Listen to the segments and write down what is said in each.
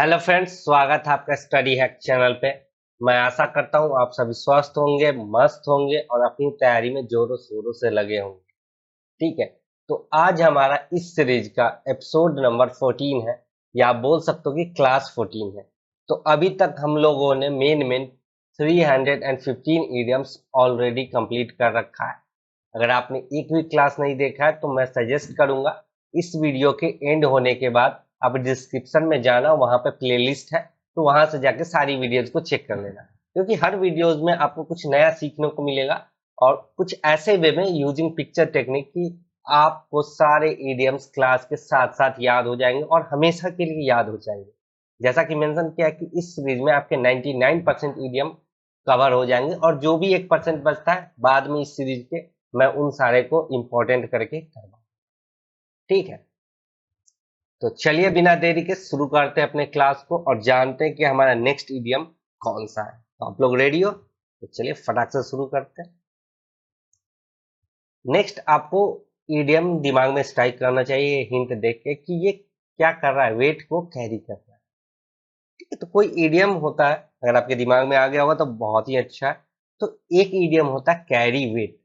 Hello friends, स्वागत है आपका स्टडी हैक चैनल पे। मैं आशा करता हूँ आप सभी स्वस्थ होंगे, मस्त होंगे और अपनी तैयारी में जोरों शोरों से लगे होंगे। ठीक है, तो आज हमारा इस सीरीज का एपिसोड नंबर 14 है, या आप बोल सकते हो कि क्लास 14 है। तो अभी तक हम लोगों ने मेन 315 इडियम्स ऑलरेडी कंप्लीट कर रखा है। अगर आपने एक भी क्लास नहीं देखा है तो मैं सजेस्ट करूंगा इस वीडियो के एंड होने के बाद आप डिस्क्रिप्शन में जाना, वहां पे प्लेलिस्ट है, तो वहां से जाके सारी वीडियोस को चेक कर लेना, क्योंकि हर वीडियोस में आपको कुछ नया सीखने को मिलेगा और कुछ ऐसे वे में यूजिंग पिक्चर टेक्निक की आपको सारे इडियम्स क्लास के साथ साथ याद हो जाएंगे और हमेशा के लिए याद हो जाएंगे। जैसा कि मेंशन किया कि इस सीरीज में आपके 99% इडियम कवर हो जाएंगे और जो भी 1% बचता है बाद में इस सीरीज के मैं उन सारे को इंपॉर्टेंट करके करवाऊँ। ठीक है, तो चलिए बिना देरी के शुरू करते हैं अपने क्लास को और जानते हैं कि हमारा नेक्स्ट इडियम कौन सा है। तो आप लोग रेडी हो? तो चलिए फटाक से शुरू करते हैं। नेक्स्ट आपको इडियम दिमाग में स्ट्राइक करना चाहिए हिंट देख के कि ये क्या कर रहा है, वेट को कैरी कर रहा है। ठीक है, तो कोई इडियम होता है, अगर आपके दिमाग में आ गया होगा तो बहुत ही अच्छा है। तो एक इडियम होता है कैरी वेट।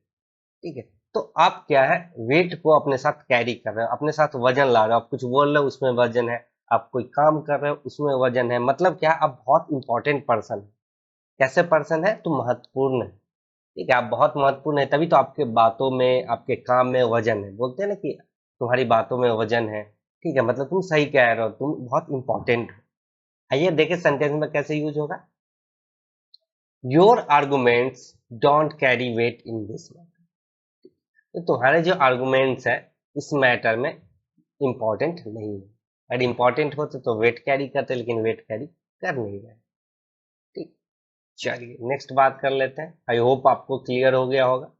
ठीक है, तो आप क्या है, वेट को अपने साथ कैरी कर रहे हो, अपने साथ वजन ला रहे हो, आप कुछ बोल रहे हो उसमें वजन है, आप कोई काम कर रहे हो उसमें वजन है, मतलब क्या, आप बहुत इंपॉर्टेंट पर्सन है। कैसे पर्सन है? तो महत्वपूर्ण है। ठीक है, आप बहुत महत्वपूर्ण है, तभी तो आपके बातों में आपके काम में वजन है। बोलते हैं ना कि तुम्हारी बातों में वजन है। ठीक है, मतलब तुम सही कह रहे हो, तुम बहुत इंपॉर्टेंट हो। आइए देखे सेंटेंस में कैसे यूज होगा। Your arguments don't carry weight in this matter. तो तुम्हारे जो आर्गुमेंट्स है इस मैटर में इंपॉर्टेंट नहीं है। अगर इंपॉर्टेंट होते तो वेट कैरी करते, लेकिन वेट कैरी कर नहीं रहे। ठीक, चलिए नेक्स्ट बात कर लेते हैं। आई होप आपको क्लियर हो गया होगा।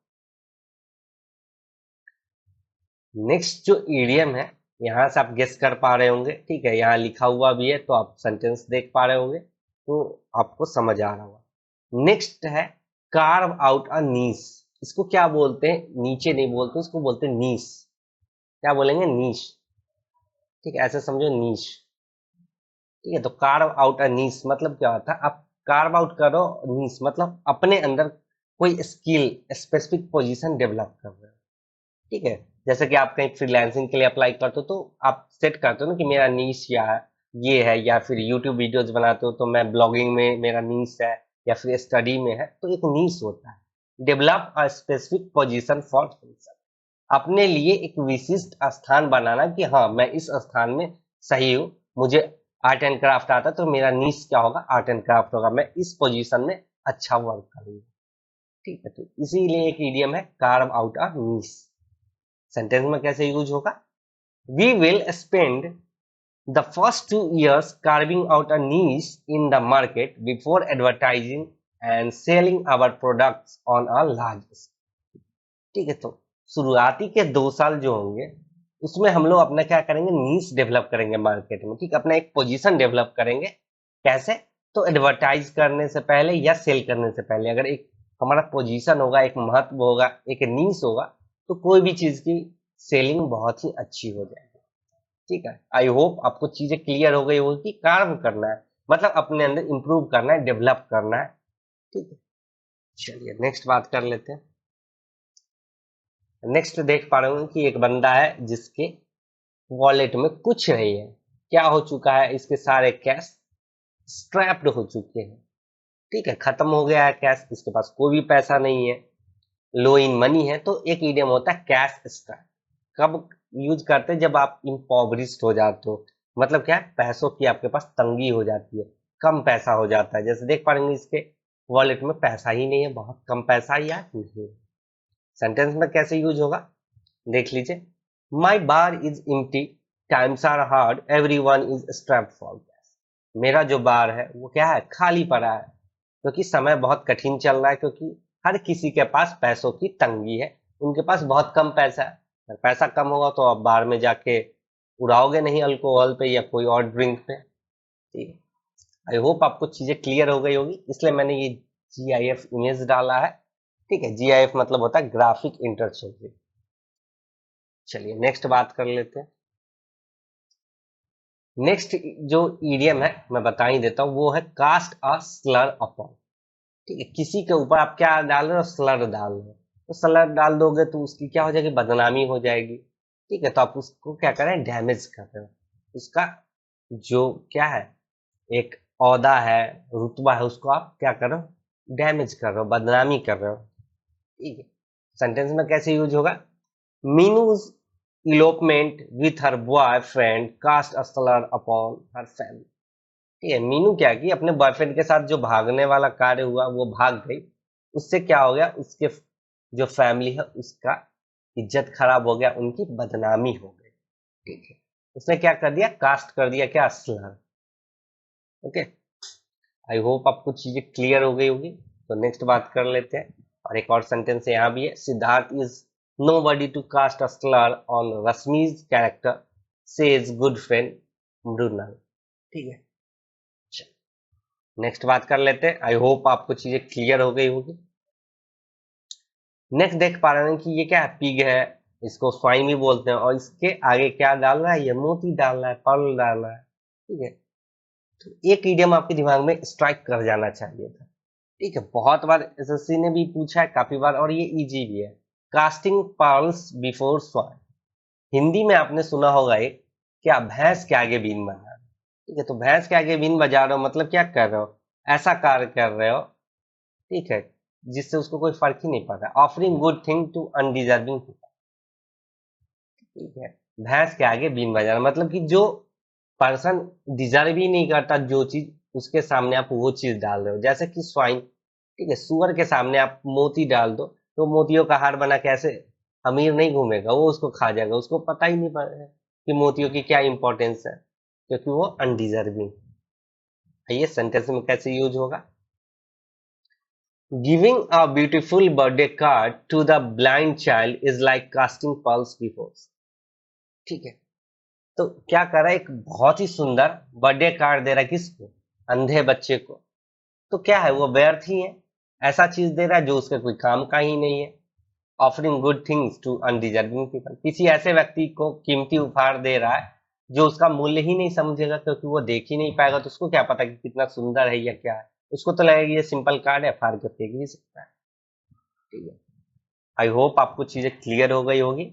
नेक्स्ट जो ईडियम है, यहाँ से आप गेस कर पा रहे होंगे। ठीक है, यहाँ लिखा हुआ भी है तो आप सेंटेंस देख पा रहे होंगे, तो आपको समझ आ रहा होगा। नेक्स्ट है कार्व आउट अ नीस। इसको क्या बोलते हैं? नीचे नहीं बोलते, इसको बोलते हैं नीस। क्या बोलेंगे? नीश। ठीक है, ऐसे समझो, नीश। ठीक है, तो कार्व आउट अ नीश मतलब क्या होता है? आप कार्व आउट करो, नीश मतलब अपने अंदर कोई स्किल, स्पेसिफिक पोजीशन डेवलप कर रहे हो। ठीक है, जैसे कि आप कहीं फ्रीलांसिंग के लिए अप्लाई करते हो तो आप सेट करते हो ना कि मेरा नीश या ये है, या फिर यूट्यूब वीडियोज बनाते हो तो मैं ब्लॉगिंग में मेरा नीश है, या फिर स्टडी में है, तो एक नीश होता है। Develop a specific position for अपने लिए एक विशिष्ट स्थान बनाना कि हाँ मैं इस स्थान में सही हूँ, मुझे आर्ट एंड क्राफ्ट आता है तो मेरा नीश क्या होगा? आर्ट एंड क्राफ्ट होगा, मैं इस पोजीशन में अच्छा वर्क करूंगा। ठीक है, तो इसीलिए एक इडियम है carve out a niche. Sentence में कैसे यूज होगा? We will spend the first 2 years carving out a niche in the market before advertising and selling our products on a large scale। ठीक है, तो शुरुआती के 2 साल जो होंगे उसमें हम लोग अपना क्या करेंगे? नीश डेवलप करेंगे मार्केट में। ठीक, अपना एक पोजीशन डेवलप करेंगे। कैसे? तो एडवर्टाइज करने से पहले या सेल करने से पहले अगर एक हमारा पोजीशन होगा, एक महत्व होगा, एक नीश होगा, तो कोई भी चीज की सेलिंग बहुत ही अच्छी हो जाएगी। ठीक है, आई होप आपको चीजें क्लियर हो गई होगी कि कार्य करना है मतलब अपने अंदर इंप्रूव करना है, डेवलप करना है। ठीक है, चलिए नेक्स्ट बात कर लेते हैं। नेक्स्ट देख पा रहे हो कि एक बंदा है जिसके वॉलेट में कुछ नहीं है। क्या हो चुका है? इसके सारे कैश स्ट्रैप्ड हो चुके हैं। ठीक है, खत्म हो गया है कैश, इसके पास कोई भी पैसा नहीं है, लो इन मनी है। तो एक इडियम होता है कैश स्ट्रैप। कब यूज करते हैं? जब आप इम्पोवरिश्ड हो जाते हो, मतलब क्या है, पैसों की आपके पास तंगी हो जाती है, कम पैसा हो जाता है। जैसे देख पाएंगे इसके वॉलेट में पैसा ही नहीं है, बहुत कम पैसा या नहीं। सेंटेंस में कैसे यूज होगा देख लीजिए। My bar is empty, times are hard, every one is strapped for cash. मेरा जो बार है वो क्या है? खाली पड़ा है, क्योंकि समय बहुत कठिन चल रहा है, क्योंकि हर किसी के पास पैसों की तंगी है, उनके पास बहुत कम पैसा है। अगर पैसा कम होगा तो आप बार में जाके उड़ाओगे नहीं अल्कोहल पे या कोई और ड्रिंक पे। ठीक है, आई होप आपको चीजें क्लियर हो गई होगी, इसलिए मैंने ये GIF इमेज डाला है। ठीक है, GIF मतलब होता है ग्राफिक इंटरचेंज। चलिए नेक्स्ट बात कर लेते हैं। नेक्स्ट जो ईडियम है मैं बता ही देता हूँ, वो है कास्ट अ स्लर अपॉन। ठीक है, किसी के ऊपर आप क्या डाल रहे हो, स्लर डाल रहे हो, तो स्लर डाल दोगे तो उसकी क्या हो जाएगी, बदनामी हो जाएगी। ठीक है, तो आप उसको क्या करें, डैमेज कर रहे हो, उसका जो क्या है, एक औहदा है, रुतबा है, उसको आप क्या कर रहे हो, डैमेज कर रहे हो, बदनामी कर रहे हो। ठीक है, सेंटेंस में कैसे यूज होगा, मीनूज elopement with her boyfriend cast a slur upon her family। ठीक है, मीनू क्या की अपने बॉयफ्रेंड के साथ जो भागने वाला कार्य हुआ वो भाग गई, उससे क्या हो गया, उसके जो फैमिली है उसका इज्जत खराब हो गया, उनकी बदनामी हो गई। ठीक है, उसने क्या कर दिया, कास्ट कर दिया क्या, स्लर। ओके, आई होप आपको चीजें क्लियर हो गई होगी। तो नेक्स्ट बात कर लेते हैं, और एक और सेंटेंस यहाँ भी है, Siddharth is nobody to cast a slur on Rashmi's character says good friend Mrinal. ठीक है, नेक्स्ट बात कर लेते हैं, आई होप आपको चीजें क्लियर हो गई होगी। नेक्स्ट देख पा रहे हैं कि ये क्या है, पिग है, इसको स्वाइन भी बोलते हैं, और इसके आगे क्या डाल रहा है, ये मोती डाल रहा है, पर्ल डाल रहा है। ठीक है, तो एक इडियम आपके दिमाग में स्ट्राइक कर जाना चाहिए था। ठीक है, बहुत बार एसएससी ने भी पूछा है काफी बार, और ये इजी भी है, casting pearls before swine. Hindi में आपने सुना होगा एक, क्या भैंस के आगे बीन बजा। ठीक है, तो भैंस के आगे बीन बजा रहे हो मतलब क्या कर रहे हो, ऐसा कार्य कर रहे हो, ठीक है, जिससे उसको कोई फर्क ही नहीं पड़ता, offering good thing to undeserving people. ठीक है, भैंस के आगे बीन बजाना मतलब कि जो पर्सन डिजर्व ही नहीं करता जो चीज, उसके सामने आप वो चीज डाल रहे हो, जैसे कि स्वाइन। ठीक है, सुअर के सामने आप मोती डाल दो तो मोतियों का हार बना के ऐसे अमीर नहीं घूमेगा, वो उसको खा जाएगा, उसको पता ही नहीं पड़ेगा कि मोतियों की क्या इंपॉर्टेंस है, क्योंकि वो अनडिजर्विंग। ये सेंटेंस में कैसे यूज होगा, giving a beautiful birthday card to the blind child is like casting pearls before. ठीक है, तो क्या कर रहा है, एक बहुत ही सुंदर बर्थडे कार्ड दे रहा है, किसको, अंधे बच्चे को। तो क्या है, वो व्यर्थ ही है, ऐसा चीज दे रहा है जो उसके कोई काम का ही नहीं है। Offering good things to undeserving people, किसी ऐसे व्यक्ति को कीमती उपहार दे रहा है जो उसका मूल्य ही नहीं समझेगा, क्योंकि वो देख ही नहीं पाएगा, तो उसको क्या पता कि कितना सुंदर है या क्या है, उसको तो लगेगा ये सिंपल कार्ड है, फाड़ के फेंक भी सकता है। ठीक है, आई होप आपको चीजें क्लियर हो गई होगी।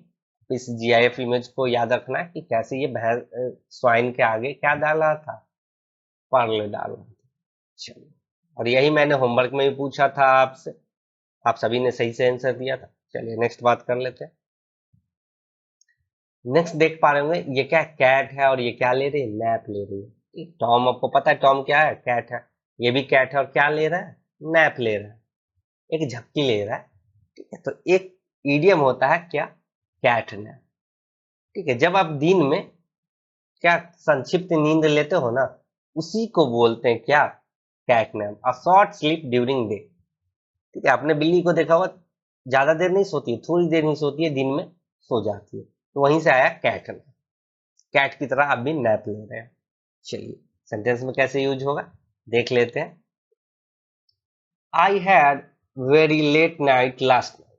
इस जीआईएफ इमेज को याद रखना है कि कैसे ये भैंस स्वाइन के आगे क्या डाला था, पर्ल डाला था। चलिए, और यही मैंने होमवर्क में भी पूछा था आपसे, आप सभी ने सही से आंसर दिया था। चलिए नेक्स्ट बात कर लेते हैं। नेक्स्ट देख पा रहे होंगे, ये क्या कैट है, और ये क्या ले रही है, नैप ले रही है। टॉम, आपको पता है टॉम क्या है, कैट है, ये भी कैट है, और क्या ले रहा है, नैप ले रहा है, एक झपकी ले रहा है। ठीक है, तो एक ईडियम होता है क्या, कैट नैप। ठीक है, जब आप दिन में क्या संक्षिप्त नींद लेते हो ना, उसी को बोलते हैं क्या, cat nap, a short sleep during day. ठीक है, आपने बिल्ली को देखा होगा, ज्यादा देर नहीं सोती है, थोड़ी देर नहीं सोती है, दिन में सो जाती है, तो वहीं से आया कैट नैप, कैट की तरह आप भी नैप ले रहे हैं। चलिए, सेंटेंस में कैसे यूज होगा देख लेते हैं, I had very late night last night.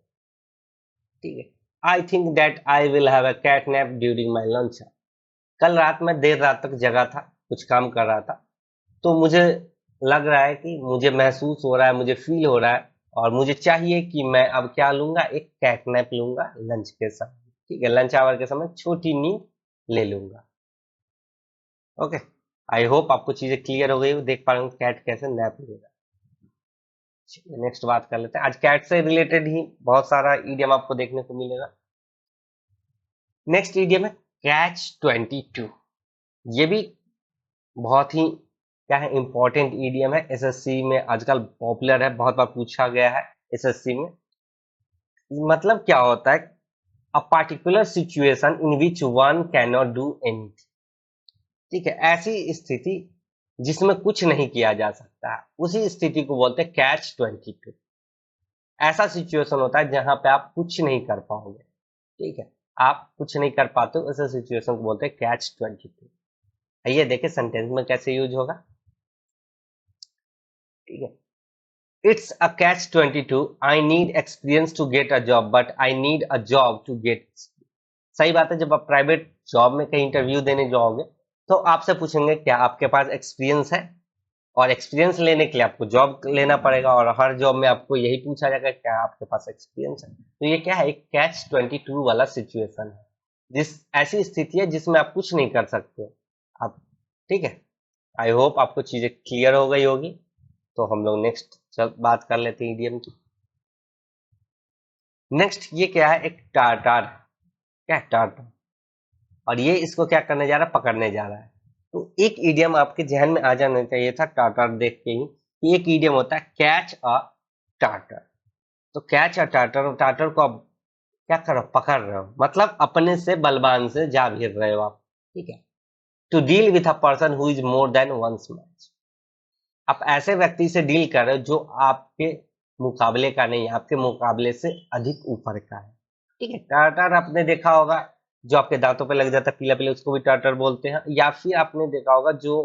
ठीक है, I think that I will have a cat nap during my lunch. कल रात में देर रात तक जगा था, कुछ काम कर रहा था, तो मुझे लग रहा है कि मुझे महसूस हो रहा है, मुझे फील हो रहा है, और मुझे चाहिए कि मैं अब क्या लूंगा, एक कैट नैप लूंगा लंच के समय। ठीक है, लंच आवर के समय छोटी नींद ले लूंगा। ओके, आई होप आपको चीजें क्लियर हो गई हो, देख पा रहे हो कैट कैसे नैप लेगा। नेक्स्ट बात कर लेते हैं, आज कैट से रिलेटेड ही बहुत सारा ईडियम आपको देखने को मिलेगा। नेक्स्ट ईडियम है कैच 22। ये भी बहुत ही क्या है, इंपॉर्टेंट ईडियम है, एसएससी में आजकल पॉपुलर है, बहुत बार पूछा गया है एसएससी में। मतलब क्या होता है, a particular situation in which one can not do anything. ठीक है, ऐसी स्थिति जिसमें कुछ नहीं किया जा सकता, उसी स्थिति को बोलते हैं कैच 22। ऐसा सिचुएशन होता है जहां पे आप कुछ नहीं कर पाओगे। ठीक है, आप कुछ नहीं कर पाते हो, ऐसे सिचुएशन को बोलते हैं कैच 22। आइए देखें सेंटेंस में कैसे यूज होगा। ठीक है, it's a catch 22, I need experience to get a job but I need a job to get. सही बात है, जब आप प्राइवेट जॉब में कहीं इंटरव्यू देने जाओगे तो आपसे पूछेंगे क्या आपके पास एक्सपीरियंस है, और एक्सपीरियंस लेने के लिए आपको जॉब लेना पड़ेगा, और हर जॉब में आपको यही पूछा जाएगा क्या आपके पास एक्सपीरियंस है। तो ये क्या है, एक कैच 22 वाला सिचुएशन है, जिस ऐसी स्थिति है जिसमें आप कुछ नहीं कर सकते आप। ठीक है, आई होप आपको चीजें क्लियर हो गई होगी। तो हम लोग नेक्स्ट बात कर लेते हैं इडियम की। नेक्स्ट ये क्या है, एक टार्टार, क्या है टार्टार, और ये इसको क्या करने जा रहा है, पकड़ने जा रहा है। तो एक इडियम आपके जहन में आ जाना चाहिए था टार्टार देख के ही, कि एक इडियम होता है कैच अ टार्टर। तो कैच अ टार्टर, टार्टर को आप क्या कर रहे हो, पकड़ रहे हो, मतलब अपने से बलवान से जा भिड़ रहे हो आप। ठीक है, to deal with a person who is more than one's match, आप ऐसे व्यक्ति से डील कर रहे हो जो आपके मुकाबले का नहीं है, आपके मुकाबले से अधिक ऊपर का है। ठीक है, टार्टर आपने देखा होगा जो आपके दांतों पे लग जाता है पीला पीला, उसको भी टार्टर बोलते हैं। या फिर आपने देखा होगा जो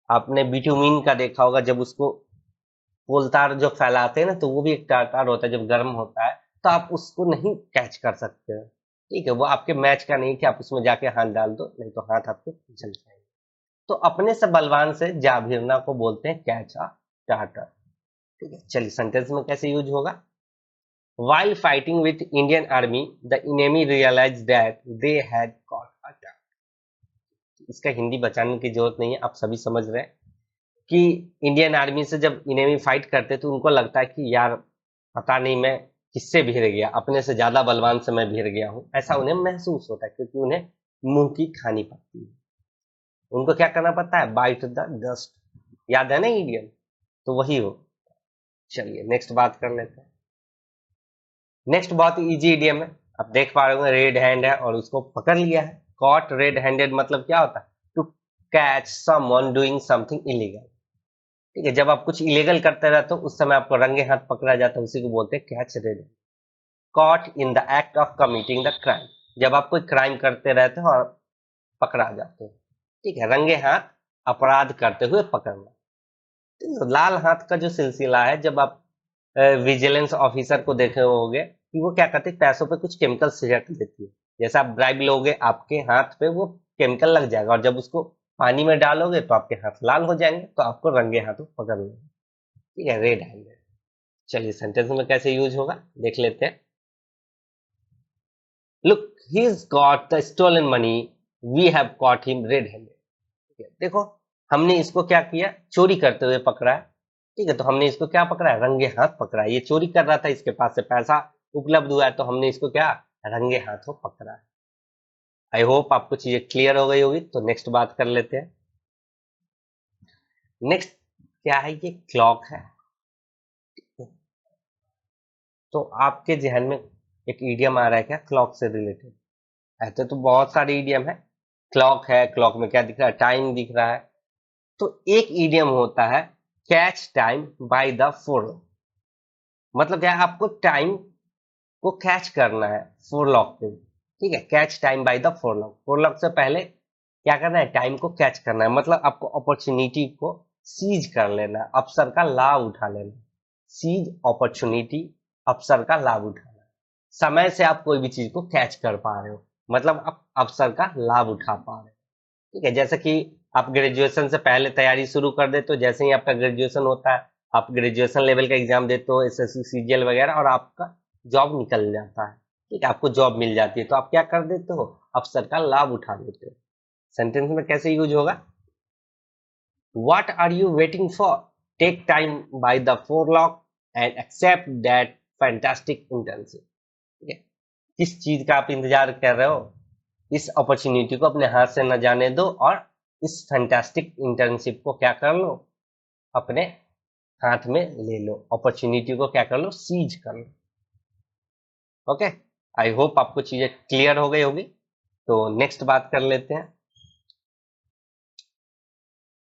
आपने बिटुमिन का देखा होगा, जब उसको कोलतार जो फैलाते हैं ना, तो वो भी एक टार्टार होता है, जब गर्म होता है तो आप उसको नहीं कैच कर सकते हैं। ठीक है, वो आपके मैच का नहीं कि आप उसमें जाके हाथ डाल दो, नहीं तो हाथ आपके जल जाएंगे। तो अपने से बलवान से जा भिड़ना को बोलते हैं कैच अ टार्टर। ठीक है, चलिए सेंटेंस में कैसे यूज होगा। While fighting with Indian army, the enemy realized that they had got attacked. इसका हिंदी बचाने की जरूरत नहीं है, आप सभी समझ रहे हैं कि इंडियन आर्मी से जब इनेमी फाइट करते तो उनको लगता है कि यार पता नहीं मैं किससे भिड़ गया, अपने से ज्यादा बलवान से मैं भिड़ गया हूं, ऐसा उन्हें महसूस होता है, क्योंकि उन्हें मुंह की खानी पड़ती है। उनको क्या करना पड़ता है, बाइट द डस्ट, याद है ना इंडियन, तो वही हो। चलिए नेक्स्ट बात कर लेते हैं। नेक्स्ट बहुत इजी इडियम है, आप देख पा रहे होंगे, रेड हैंड है और उसको पकड़ लिया है। कॉट रेड हैंडेड मतलब क्या होता है, to catch someone doing something illegal. ठीक है, जब आप कुछ इलीगल करते रहते हो उस समय आपको रंगे हाथ पकड़ा जाता है, उसी को बोलते हैं catch red. Caught in the act of committing the crime, जब आप कोई क्राइम करते रहते हो और पकड़ा जाते हो। ठीक है, रंगे हाथ अपराध करते हुए पकड़ना। तो लाल हाथ का जो सिलसिला है, जब आप विजिलेंस ऑफिसर को देखे होंगे कि वो क्या करते हैं, पैसों पे कुछ केमिकल छिड़क देती है। जैसे आप ब्राइब लोगे, आपके हाथ पे वो केमिकल लग जाएगा, और जब उसको पानी में डालोगे तो आपके हाथ लाल हो जाएंगे, तो आपको रंगे हाथों पकड़ लेंगे। ठीक है, रेड हैंडेड। चलिए सेंटेंस में कैसे यूज होगा देख लेते हैं। Look, he's got the stolen money, we have caught him red handed। ठीक है, देखो हमने इसको क्या किया, चोरी करते हुए पकड़ा है। ठीक है, तो हमने इसको क्या पकड़ा है, रंगे हाथ पकड़ा है। ये चोरी कर रहा था, इसके पास से पैसा उपलब्ध हुआ है, तो हमने इसको क्या, रंगे हाथों पकड़ा है। आई होप आपको चीजें क्लियर हो गई होगी। तो नेक्स्ट बात कर लेते हैं। नेक्स्ट क्या है, ये क्लॉक है। तो आपके जहन में एक ईडियम आ रहा है क्या क्लॉक से रिलेटेड, ऐसे तो बहुत सारे ईडियम है। क्लॉक है, क्लॉक में क्या दिख रहा है, टाइम दिख रहा है। तो एक ईडियम होता है catch time by the four, मतलब क्या है, आपको टाइम को कैच करना है फोर लॉक पे। ठीक है, catch time by the four lock, four lock से पहले क्या करना है, टाइम को कैच करना है, मतलब आपको अपॉर्चुनिटी को सीज कर लेना है, अवसर का लाभ उठा लेना है। सीज अपॉर्चुनिटी, अवसर का लाभ उठाना, समय से आप कोई भी चीज को कैच कर पा रहे हो, मतलब आप अवसर का लाभ उठा पा रहे हो। ठीक है, जैसे कि आप ग्रेजुएशन से पहले तैयारी शुरू कर देते हो, जैसे ही आपका ग्रेजुएशन होता है, आप ग्रेजुएशन लेवल का एग्जाम देते हो, एसएससी सीजीएल वगैरह, और आपका जॉब निकल जाता है। ठीक है, आपको जॉब मिल जाती है, तो आप क्या कर देते हो, अवसर का लाभ उठा लेते हो। सेंटेंस में कैसे यूज होगा, what are you waiting for, take time by the forelock and accept that fantastic internship. ठीक है, किस चीज का आप इंतजार कर रहे हो, इस अपॉर्चुनिटी को अपने हाथ से न जाने दो, और इस फैंटास्टिक इंटर्नशिप को क्या कर लो, अपने हाथ में ले लो, अपॉर्चुनिटी को क्या कर लो, सीज कर लो। ओके, आई होप आपको चीजें क्लियर हो गई होगी। तो नेक्स्ट बात कर लेते हैं।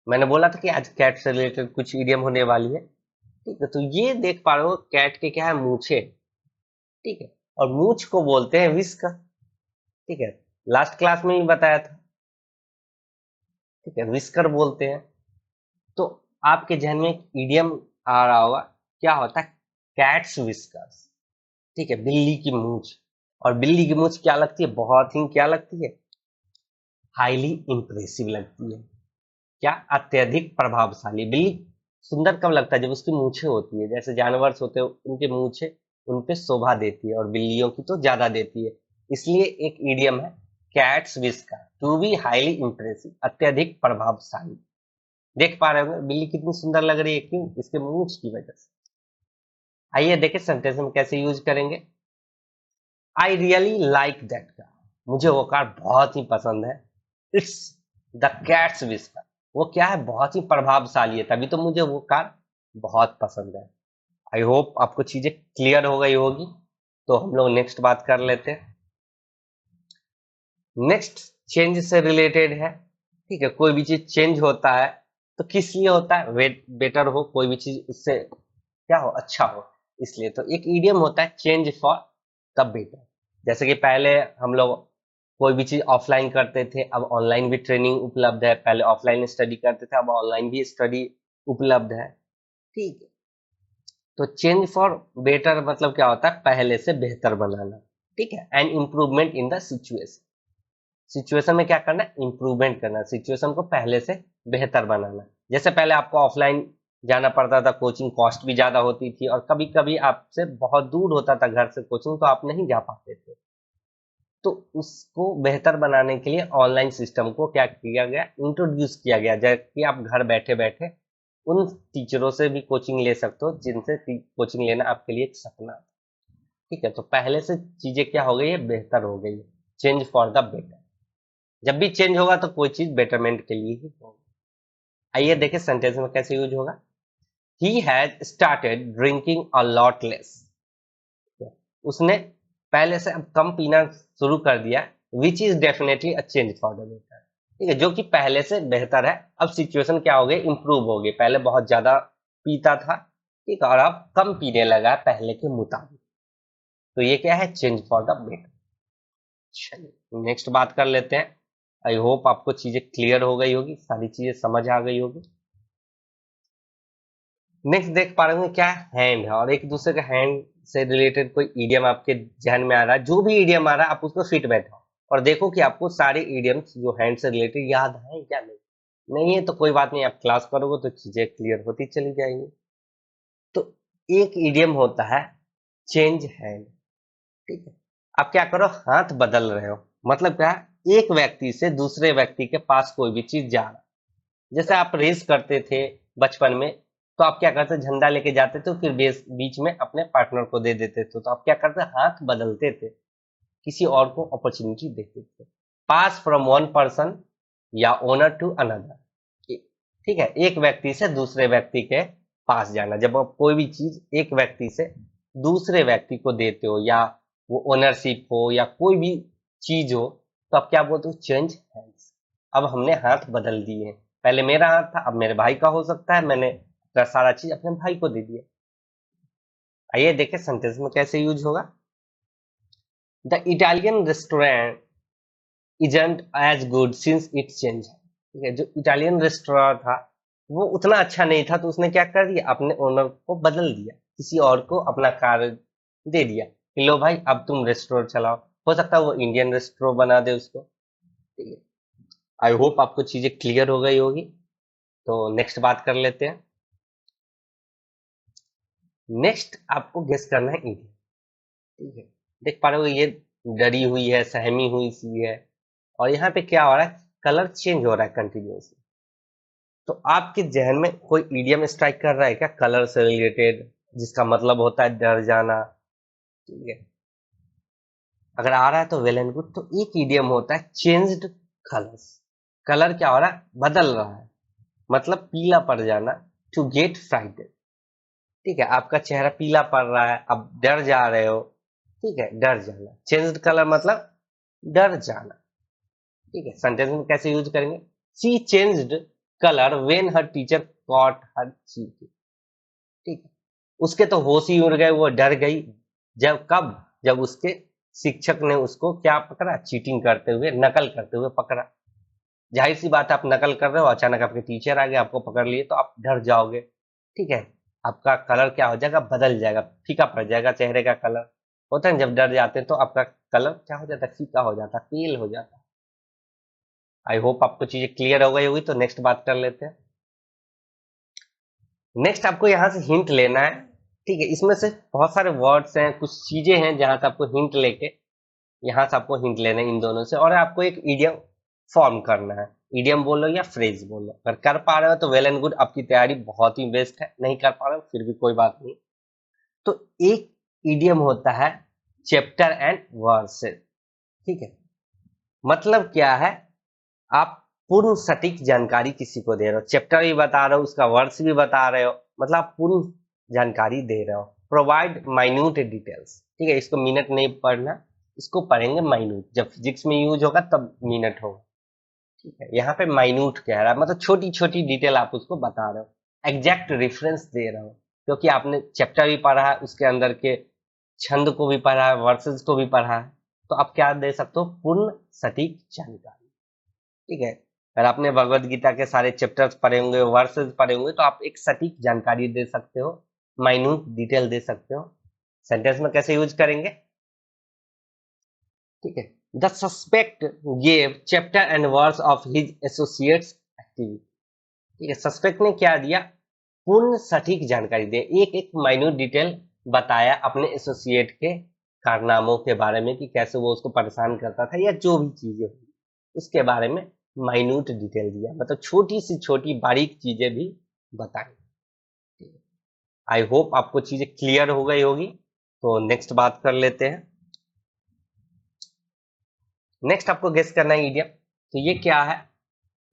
मैंने बोला था कि आज कैट से रिलेटेड कुछ इडियम होने वाली है। ठीक है, तो ये देख पा रहे हो कैट के क्या है, मूछे। ठीक है, और मूछ को बोलते हैं विस्कर। ठीक है, लास्ट क्लास में भी बताया था। ठीक है, विस्कर बोलते हैं। तो आपके जहन में एक इडियम आ रहा होगा, क्या होता है, कैट्स विस्कर्स। ठीक है, बिल्ली की मूंछ। और बिल्ली की मूंछ क्या लगती है, बहुत ही क्या लगती है, हाईली इंप्रेसिव लगती है। क्या? अत्यधिक प्रभावशाली। बिल्ली सुंदर कब लगता है? जब उसकी मूछें होती है। जैसे जानवर होते हैं उनके मूछें उन पे शोभा देती है और बिल्लियों की तो ज्यादा देती है। इसलिए एक ईडियम है cat's whisker to be highly impressive, अत्यधिक प्रभावशाली। देख पा रहे होंगे बिल्ली कितनी सुंदर लग रही है, क्यों? इसके मूछ की वजह से। आइए देखें सेंटेंस में कैसे यूज करेंगे। I really like that car, मुझे वो कार बहुत ही पसंद है। इट्स द कैट्स विस्पर, वो क्या है? बहुत ही प्रभावशाली है, तभी तो मुझे वो कार बहुत पसंद है। आई होप आपको चीजें क्लियर हो गई होगी। तो हम लोग नेक्स्ट बात कर लेते हैं। नेक्स्ट चेंज से रिलेटेड है। ठीक है, कोई भी चीज चेंज होता है तो किस लिए होता है? बेटर हो, कोई भी चीज उससे क्या हो? अच्छा हो, इसलिए। तो एक ईडियम होता है चेंज फॉर द बेटर। जैसे कि पहले हम लोग कोई भी चीज ऑफलाइन करते थे, अब ऑनलाइन भी ट्रेनिंग उपलब्ध है। पहले ऑफलाइन स्टडी करते थे, अब ऑनलाइन भी स्टडी उपलब्ध है। ठीक है, तो चेंज फॉर बेटर मतलब क्या होता है? पहले से बेहतर बनाना। ठीक है, and improvement in the situation. Situation में क्या करना है? इंप्रूवमेंट करना, सिचुएशन को पहले से बेहतर बनाना। जैसे पहले आपको ऑफलाइन जाना पड़ता था, कोचिंग कॉस्ट भी ज्यादा होती थी और कभी कभी आपसे बहुत दूर होता था घर से कोचिंग, तो आप नहीं जा पाते थे। तो उसको बेहतर बनाने के लिए ऑनलाइन सिस्टम को क्या किया गया? इंट्रोड्यूस किया गया, जबकि आप घर बैठे बैठे उन टीचरों से भी कोचिंग ले सकते हो जिनसे कोचिंग लेना आपके लिए एक सपना था। ठीक है, तो पहले से चीजें क्या हो गई है? बेहतर हो गई है। Change for the better. जब भी चेंज होगा तो कोई चीज बेटरमेंट के लिए ही होगा। आइए देखें सेंटेंस में कैसे यूज होगा। He has started drinking a lot less, उसने पहले से अब कम पीना शुरू कर दिया। Which is definitely a change for the better. ठीक है, जो कि पहले से बेहतर है। अब सिचुएशन क्या हो गई? इंप्रूव हो गई। पहले बहुत ज्यादा पीता था, ठीक है, और अब कम पीने लगा है पहले के मुताबिक। तो ये क्या है? Change for the better. चलिए नेक्स्ट बात कर लेते हैं। आई होप आपको चीजें क्लियर हो गई होगी, सारी चीजें समझ आ गई होगी। नेक्स्ट देख पा रहे होंगे क्या? हैंड है, और एक दूसरे के हैंड से रिलेटेड कोई ईडियम आपके ध्यान में आ रहा है? जो भी ईडियम आ रहा है आप उसको फिट बैठाओ और देखो कि आपको सारे ईडियम्स जो हैंड से रिलेटेड याद है क्या? नहीं नहीं है तो कोई बात नहीं, आप क्लास करोगे तो चीजें क्लियर होती चली जाएंगी। तो एक ईडियम होता है चेंज हैंड। ठीक है, आप क्या करो? हाथ बदल रहे हो। मतलब क्या है? एक व्यक्ति से दूसरे व्यक्ति के पास कोई भी चीज जा रहा है। जैसे आप रेस करते थे बचपन में, तो आप क्या करते? झंडा लेके जाते थे, फिर बीच में अपने पार्टनर को दे देते थे। तो आप क्या करते? हाथ बदलते थे, किसी और को अपॉर्चुनिटी देते थे। पास फ्रॉम वन पर्सन या ओनर टू अनदर। ठीक है, एक व्यक्ति से दूसरे व्यक्ति के पास जाना। जब आप कोई भी चीज एक व्यक्ति से दूसरे व्यक्ति को देते हो, या वो ओनरशिप हो या कोई भी चीज हो, तो आप क्या बोलते हो? Change hands. अब हमने हाथ बदल दिए। पहले मेरा हाथ था, अब मेरे भाई का हो सकता है। मैंने अपना सारा चीज अपने भाई को दे दिया। आइए देखें सेंटेंस में कैसे यूज होगा। The Italian restaurant isn't as good since it change. ठीक है, जो इटालियन रेस्टोरेंट था वो उतना अच्छा नहीं था, तो उसने क्या कर दिया? अपने ओनर को बदल दिया, किसी और को अपना कार्य दे दिया कि लो भाई अब तुम रेस्टोरेंट चलाओ। हो सकता है वो इंडियन रेस्टोरेंट बना दे उसको। ठीक है, आई होप आपको चीजें क्लियर हो गई होगी। तो नेक्स्ट बात कर लेते हैं। नेक्स्ट आपको गेस करना है इंडियन। ठीक है, देख पा रहे हो ये डरी हुई है, सहमी हुई सी है, और यहाँ पे क्या हो रहा है? कलर चेंज हो रहा है कंटिन्यूसली। तो आपके जहन में कोई इडियम स्ट्राइक कर रहा है क्या कलर से रिलेटेड, जिसका मतलब होता है डर जाना? ठीक है, अगर आ रहा है तो वेल एंड गुड। तो एक इडियम होता है चेंज्ड कलर्स। कलर क्या हो रहा है? बदल रहा है, मतलब पीला पड़ जाना। To get frightened. ठीक है, आपका चेहरा पीला पड़ रहा है, अब डर जा रहे हो। ठीक है, डर जाना। चेंज्ड कलर मतलब डर जाना। ठीक है, सेंटेंस में कैसे यूज करेंगे? She changed colour when her teacher caught her cheating. ठीक है, उसके तो होश ही उड़ गए, वो डर गई। जब कब? जब उसके शिक्षक ने उसको क्या पकड़ा? चीटिंग करते हुए, नकल करते हुए पकड़ा। जाहिर सी बात है, आप नकल कर रहे हो, अचानक आपके टीचर आ गए, आपको पकड़ लिए, तो आप डर जाओगे। ठीक है, आपका कलर क्या हो जाएगा? बदल जाएगा, फीका पड़ जाएगा चेहरे का कलर। होता है ना, जब डर जाते हैं तो आपका कलर क्या हो जाता है? फीका हो जाता है, पेल हो जाता है। आई होप आपको चीजें क्लियर हो गई होगी। तो नेक्स्ट बात कर लेते हैं। नेक्स्ट आपको यहाँ से हिंट लेना है, ठीक है। इसमें से बहुत सारे वर्ड्स हैं, कुछ चीजें हैं जहां से आपको हिंट लेके, यहाँ से आपको हिंट लेना है इन दोनों से, और आपको एक इडियम फॉर्म करना है। इडियम बोलो या फ्रेज बोलो, अगर कर पा रहे हो तो वेल एंड गुड, आपकी तैयारी बहुत ही बेस्ट है। नहीं कर पा रहे हो फिर भी कोई बात नहीं। तो एक इडियम होता है चैप्टर एंड वर्सेस, ठीक है। मतलब क्या है, आप पूर्ण सटीक जानकारी किसी को दे रहे हो, चैप्टर भी बता रहे हो, उसका वर्ष भी बता रहे हो, मतलब आप पूर्ण जानकारी दे रहे हो। प्रोवाइड माइन्यूट डिटेल्स, ठीक है। इसको मिनट नहीं पढ़ना, इसको पढ़ेंगे माइन्यूट। जब फिजिक्स में यूज होगा तब मिनट होगा, ठीक है। यहाँ पे माइन्यूट कह रहा है, मतलब छोटी छोटी डिटेल आप उसको बता रहे हो। एग्जैक्ट रेफरेंस दे रहे हो, क्योंकि आपने चैप्टर भी पढ़ा है, उसके अंदर के छंद को भी पढ़ा है, वर्सेस को भी पढ़ा है, तो आप क्या दे सकते हो, पूर्ण सटीक जानकारी, ठीक है। अगर आपने भगवत गीता के सारे चैप्टर्स पढ़े होंगे, वर्सेस पढ़े होंगे, तो आप एक सटीक जानकारी दे सकते हो, माइन्यूट डिटेल दे सकते हो। सेंटेंस में कैसे यूज करेंगे, ठीक है। The suspect gave chapter and verse of his associates activity, ठीक है। सस्पेक्ट ने क्या दिया, पूर्ण सटीक जानकारी दे, एक एक माइन्यूट डिटेल बताया अपने एसोसिएट के कारनामों के बारे में, कि कैसे वो उसको परेशान करता था या जो भी चीजें हुई उसके बारे में माइन्यूट डिटेल दिया, मतलब छोटी सी छोटी बारीक चीजें भी बताई। आई होप आपको चीजें क्लियर हो गई होगी। तो नेक्स्ट बात कर लेते हैं। नेक्स्ट आपको गेस करना है इडियम। तो ये क्या है,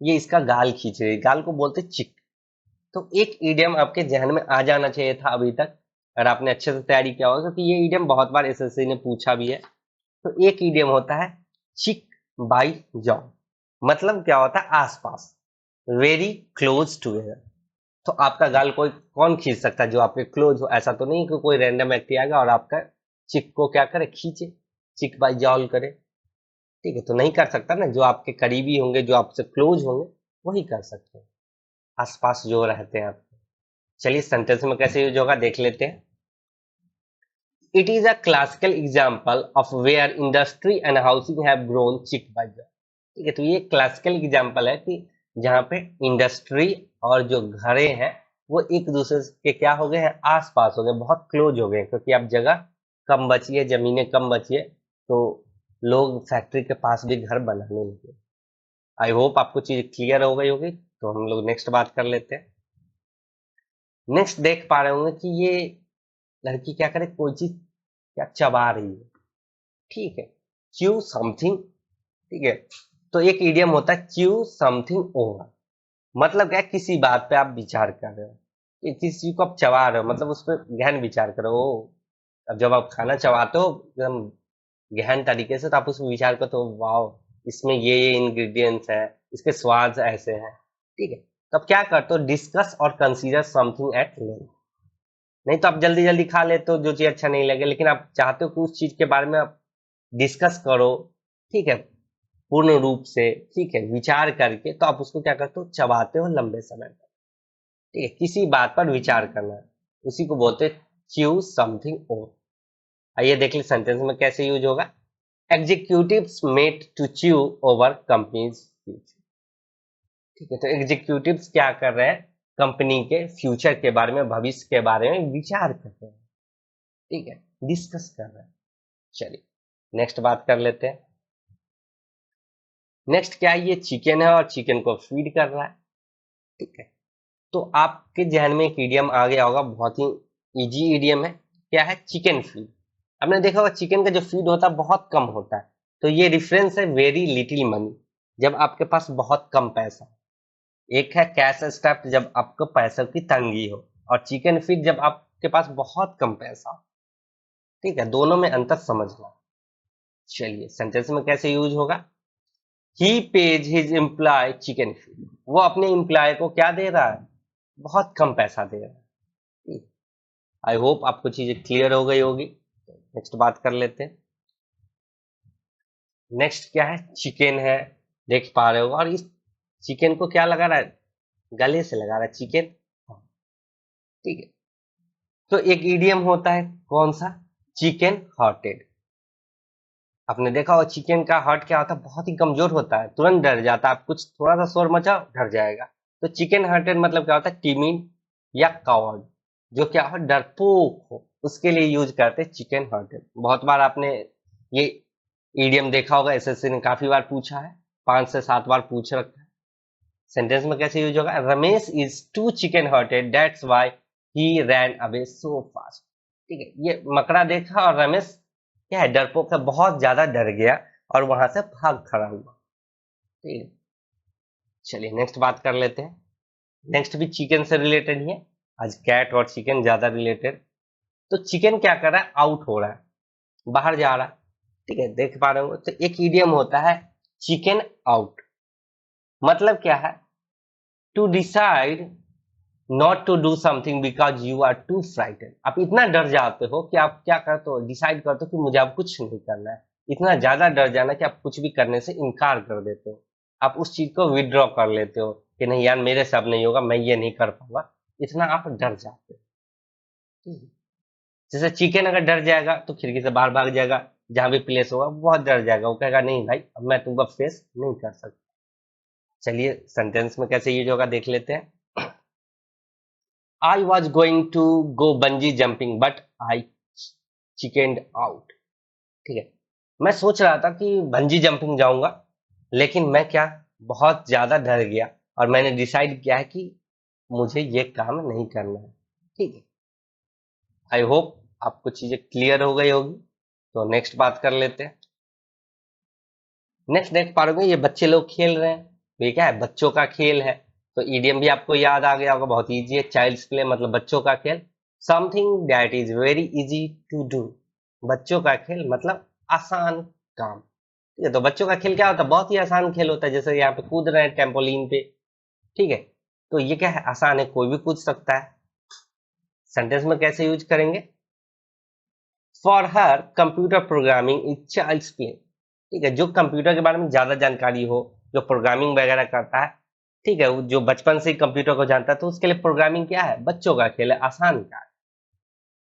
ये इसका गाल खींच रही है, गाल को बोलते चिक। तो एक इडियम आपके जहन में आ जाना चाहिए था अभी तक, अगर आपने अच्छे से तैयारी किया होगा, क्योंकि ये इडियम बहुत बार एसएससी ने पूछा भी है। तो एक इडियम होता है चिक बाई जॉन, मतलब क्या होता है, आसपास, वेरी क्लोज टूगेदर। तो आपका गाल कोई कौन खींच सकता है, जो आपके क्लोज हो। ऐसा तो नहीं कि कोई रैंडम व्यक्ति आएगा और आपका चिक को क्या करे, खींचे, चिक बाई जॉल करे, ठीक है। तो नहीं कर सकता ना, जो आपके करीबी होंगे, जो आपसे क्लोज होंगे, वही कर सकते हैं, आसपास जो रहते हैं आपके। चलिए सेंटेंस में कैसे यूज होगा देख लेते हैं। It is a classical example of where industry and housing have grown cheek by jowl, ठीक है। तो ये क्लासिकल एग्जाम्पल है कि जहाँ पे इंडस्ट्री और जो घरे हैं वो एक दूसरे के क्या हो गए हैं, आसपास हो गए, बहुत क्लोज हो गए हैं, क्योंकि अब जगह कम बची है, जमीनें कम बची है, तो लोग फैक्ट्री के पास भी घर बनाने लगे। आई होप आपको चीज क्लियर हो गई होगी। तो हम लोग नेक्स्ट बात कर लेते हैं। नेक्स्ट देख पा रहे होंगे कि ये लड़की क्या करे, कोई चीज क्या चबा रही है, ठीक है। च्यू समथिंग, ठीक है। तो एक इडियम होता है च्यू समथिंग ओवर, मतलब क्या है, किसी बात पे आप विचार कर रहे हो, कि किसी चीज को आप चबा रहे हो, मतलब उस पर गहन विचार करो। अब जब आप खाना चबाते हो एकदम गहन तरीके से, तो आप उसमें विचार करते हो, वाह इसमें ये इंग्रेडिएंट्स है, इसके स्वाद ऐसे हैं, ठीक है। तब क्या करते हो, डिस्कस और कंसीडर समथिंग एट लेंथ। नहीं तो आप जल्दी जल्दी खा लेते हो जो चीज अच्छा नहीं लगे, लेकिन आप चाहते हो कि उस चीज के बारे में आप डिस्कस करो, ठीक है, पूर्ण रूप से, ठीक है, विचार करके, तो आप उसको क्या करते हो, चबाते हो लंबे समय तक, ठीक है। किसी बात पर विचार करना, उसी को बोलते हैं च्यू समथिंग ओवर। आइए देख लीजिए सेंटेंस में कैसे यूज होगा। Executives met to chew over company's future, ठीक है। तो एग्जीक्यूटिव्स क्या कर रहे हैं, कंपनी के फ्यूचर के बारे में, भविष्य के बारे में विचार कर रहे हैं, ठीक है, डिस्कस कर रहे हैं। चलिए नेक्स्ट बात कर लेते हैं। नेक्स्ट क्या है, ये चिकन है और चिकन को फीड कर रहा है, ठीक है। तो आपके जहन में एक इडियम आ गया होगा, बहुत ही इजी इडियम है, क्या है, चिकन फीड। आपने देखा होगा चिकन का जो फीड होता है बहुत कम होता है, तो ये रिफरेंस है वेरी लिटिल मनी, जब आपके पास बहुत कम पैसा। एक है कैश स्ट्रैप्ड, जब आपको पैसों की तंगी हो, और चिकन फीड जब आपके पास बहुत कम पैसा हो, ठीक है। दोनों में अंतर समझना। चलिए सेंटेंस में कैसे यूज होगा। He pays his employ chicken feed, वो अपने एम्प्लॉय को क्या दे रहा है, बहुत कम पैसा दे रहा है। आई होप आपको चीजें क्लियर हो गई होगी। नेक्स्ट बात कर लेते हैं। नेक्स्ट क्या है, चिकन है, देख पा रहे हो, और इस चिकन को क्या लगा रहा है, गले से लगा रहा है चिकन, ठीक है। तो एक इडियम होता है कौन सा, चिकन हॉटेड, आपने देखा होगा चिकन का हार्ट क्या होता है, बहुत ही कमजोर होता है, तुरंत डर जाता है। आप कुछ थोड़ा सा शोर मचाओ डर जाएगा। तो चिकन हार्टेड मतलब क्या होता है, टिमिड या कावर्ड, जो क्या हो, डरपोक हो, उसके लिए यूज करते हैं चिकन हार्टेड। बहुत बार आपने ये ईडियम देखा होगा, एसएससी ने काफी बार पूछा है, 5 से 7 बार पूछ रखा है। सेंटेंस में कैसे यूज होगा, Ramesh is too chicken hearted that's why he ran away so fast. ठीक है, ये मकड़ा देखा और रमेश क्या है, डरपोक है, बहुत ज्यादा डर गया और वहां से भाग खड़ा हुआ। ठीक है, चलिए नेक्स्ट बात कर लेते हैं। नेक्स्ट भी चिकन से रिलेटेड ही है, आज कैट और चिकन ज्यादा रिलेटेड। तो चिकन क्या कर रहा है, आउट हो रहा है, बाहर जा रहा है। ठीक है, देख पा रहे हो, तो एक इडियम होता है चिकन आउट। मतलब क्या है, to decide not to do something because you are too frightened. आप इतना डर जाते हो कि आप क्या करते हो, डिसाइड करते हो कि मुझे अब कुछ नहीं करना है। इतना ज्यादा डर जाना कि आप कुछ भी करने से इनकार कर देते हो, आप उस चीज को विड्रॉ कर लेते हो कि नहीं यार मेरे से अब नहीं होगा, मैं ये नहीं कर पाऊंगा। इतना आप डर जाते हो। ठीक है? जैसे चिकन अगर डर जाएगा तो खिड़की से बाहर भाग जाएगा, जहां भी प्लेस होगा वो बहुत डर जाएगा, वो कहेगा नहीं भाई अब मैं तुमको फेस नहीं कर सकता। चलिए सेंटेंस में कैसे यूज होगा देख लेते हैं। I was going to go bungee jumping but I chickened out। ठीक है, मैं सोच रहा था कि बंजी जंपिंग जाऊंगा, लेकिन मैं क्या, बहुत ज्यादा डर गया और मैंने डिसाइड किया है कि मुझे ये काम नहीं करना है। ठीक है, आई होप आपको चीजें क्लियर हो गई होगी। तो नेक्स्ट बात कर लेते हैं। नेक्स्ट देख पा रहे हो ये बच्चे लोग खेल रहे हैं, ये क्या है, बच्चों का खेल है। तो ईडियम भी आपको याद आ गया होगा, बहुत इजी है, चाइल्ड्स प्ले मतलब बच्चों का खेल। Something that is very easy to do, बच्चों का खेल मतलब आसान काम। ठीक है, तो बच्चों का खेल क्या होता है, बहुत ही आसान खेल होता है, जैसे यहाँ पे कूद रहे हैं टेम्पोलिन पे। ठीक है, तो ये क्या है, आसान है, कोई भी कूद सकता है। सेंटेंस में कैसे यूज करेंगे, for her computer programming is child's play. ठीक है, जो कंप्यूटर के बारे में ज्यादा जानकारी हो, जो प्रोग्रामिंग वगैरह करता है, ठीक है, वो जो बचपन से ही कंप्यूटर को जानता है, तो उसके लिए प्रोग्रामिंग क्या है, बच्चों का खेल है, आसान का है।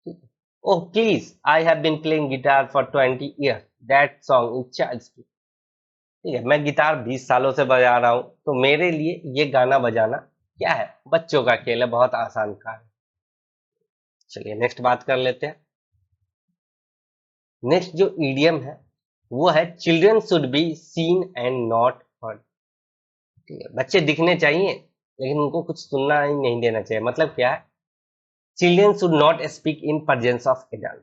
ठीक है, oh please I have been playing guitar for 20 years that song is child's play. ठीक है, मैं गिटार 20 सालों से बजा रहा हूं, तो मेरे लिए ये गाना बजाना क्या है, बच्चों का खेल है, बहुत आसान कार्य है। चलिए नेक्स्ट बात कर लेते हैं। नेक्स्ट जो ईडियम है वो है children should be seen and not heard. ठीक है, बच्चे दिखने चाहिए लेकिन उनको कुछ सुनना ही नहीं देना चाहिए। मतलब क्या है, children should not speak in presence of adult.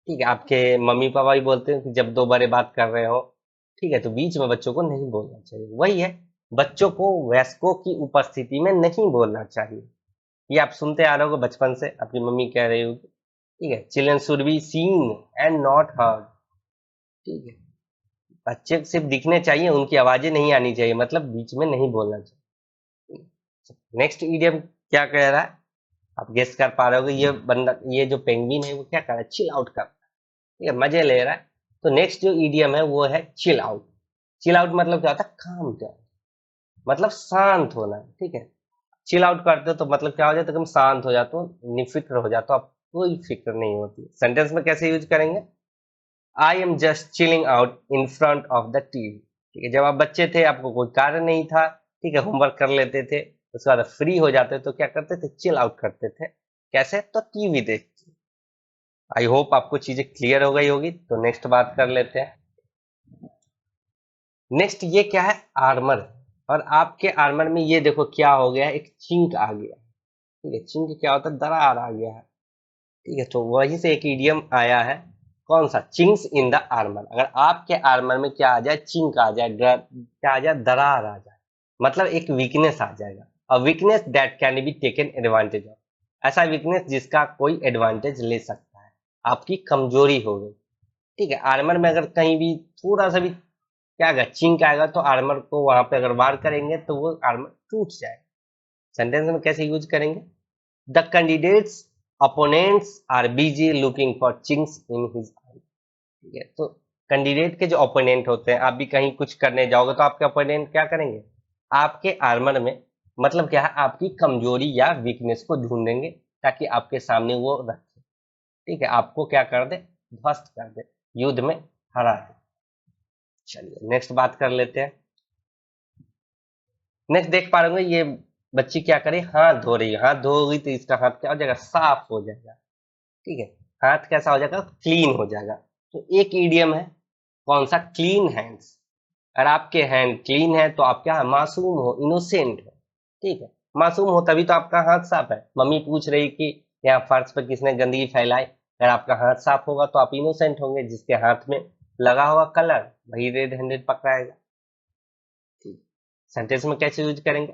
ठीक है, आपके मम्मी पापा भी बोलते हैं कि जब दो बड़े बात कर रहे हो, ठीक है, तो बीच में बच्चों को नहीं बोलना चाहिए। वही है, बच्चों को वयस्कों की उपस्थिति में नहीं बोलना चाहिए। ये आप सुनते आ रहे हो बचपन से, आपकी मम्मी कह रही होगी। ठीक है, children should be seen and not heard. ठीक है, बच्चे सिर्फ दिखने चाहिए, उनकी आवाजें नहीं आनी चाहिए, मतलब बीच में नहीं बोलना चाहिए। नेक्स्ट ईडियम क्या कह रहा है, आप गेस कर पा रहे हो, ये बंदा, ये जो पेंगुइन है वो क्या कर रहा है, चिल आउट कर रहा है। ठीक है, मजे ले रहा है। तो नेक्स्ट जो ईडियम है वो है चिल आउट। चिल आउट मतलब क्या होता है, काम कर, मतलब शांत होना। ठीक है, चिल आउट करते हो तो मतलब क्या हो जाता है, तुम शांत हो जाते हो, निफिक्र हो जाते हो, आप कोई फिक्र नहीं होती। सेंटेंस में कैसे यूज करेंगे, I am just chilling out in front of the TV. ठीक है, जब आप बच्चे थे आपको कोई कार्य नहीं था, ठीक है, होमवर्क कर लेते थे, उसके बाद फ्री हो जाते तो क्या करते थे, चिल आउट करते थे। कैसे, तो टीवी देख। आई होप आपको चीजें क्लियर हो गई होगी। तो नेक्स्ट बात कर लेते हैं। नेक्स्ट ये क्या है, आर्मर। और आपके आर्मर में ये देखो क्या हो गया है, एक चिंक आ गया। ठीक है, चिंक क्या होता है, दरार आ गया है। ठीक है, तो वहीं से एक इडियम आया है, कौन सा, चिंक्स इन द आर्मर। अगर आपके आर्मर में क्या आ जाए, चिंक आ जाए, क्या आ जाए, दरार आ जाए, मतलब एक वीकनेस आ जाएगा। A weakness that can be taken advantage of, ऐसा वीकनेस जिसका कोई एडवांटेज ले सकता है, आपकी कमजोरी हो गई। ठीक है, आर्मर में अगर कहीं भी थोड़ा सा भी क्या आएगा, चिंक आएगा, तो आर्मर को वहां पे अगर वार करेंगे तो वो आर्मर टूट जाएगा। सेंटेंस में कैसे यूज करेंगे, the candidates opponents are busy looking for chinks in his eye। ठीक है, तो कैंडिडेट के जो ओपोनेंट होते हैं, आप भी कहीं कुछ करने जाओगे तो आपके ओपोनेंट क्या करेंगे, आपके आर्मर में, मतलब क्या है, आपकी कमजोरी या वीकनेस को ढूंढेंगे ताकि आपके सामने वो रखे। ठीक है, आपको क्या कर दे, ध्वस्त कर दे, युद्ध में हरा दे। चलिए नेक्स्ट बात कर लेते हैं। नेक्स्ट देख पा रहे होंगे ये बच्ची क्या करे, हाथ धो रही है। हाथ धोगी तो इसका हाथ क्या हो जाएगा, साफ हो जाएगा। ठीक है, हाथ कैसा हो जाएगा, क्लीन हो जाएगा। तो एक ईडियम है, कौन सा, क्लीन हैंड्स। अगर आपके हैंड क्लीन है तो आप क्या है, मासूम हो, इनोसेंट हो। ठीक है, मासूम हो तभी तो आपका हाथ साफ है। मम्मी पूछ रही कि यहाँ फर्श पर किसने गंदगी फैलाई, अगर आपका हाथ साफ होगा तो आप इनोसेंट होंगे। जिसके हाथ में लगा होगा कलर वही रेड हैंडेड पकड़ाएगा। सेंटेंस में कैसे यूज करेंगे,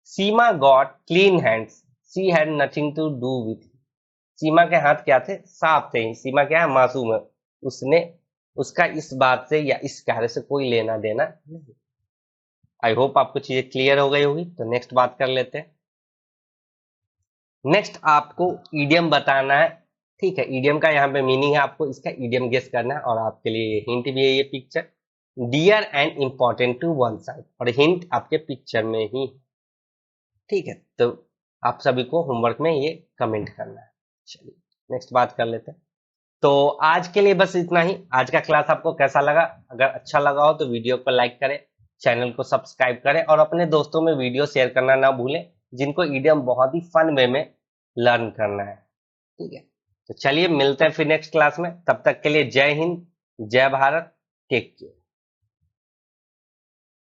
Seema got clean hands, she had nothing to do with. Seema के हाथ क्या थे, साफ थे। सीमा क्या है, मासूम है, उसने उसका इस बात से या इस कार्य से कोई लेना देना नहीं। आई होप आपको चीजें क्लियर हो गई होगी। तो नेक्स्ट बात कर लेते हैं। नेक्स्ट आपको ईडियम बताना है। ठीक है, ईडियम का यहाँ पे मीनिंग है, आपको इसका ईडियम गेस करना है। और आपके लिए हिंट भी है ये picture, dear and important to one side, और हिंट आपके पिक्चर में ही। ठीक है, तो आप सभी को होमवर्क में ये कमेंट करना है। चलिए नेक्स्ट बात कर लेते हैं। तो आज के लिए बस इतना ही। आज का क्लास आपको कैसा लगा, अगर अच्छा लगा हो तो वीडियो को लाइक करें, चैनल को सब्सक्राइब करें और अपने दोस्तों में वीडियो शेयर करना ना भूलें, जिनको ईडियम बहुत ही फन वे में लर्न करना है। ठीक है, तो चलिए मिलते हैं फिर नेक्स्ट क्लास में। तब तक के लिए जय हिंद, जय भारत, टेक केयर।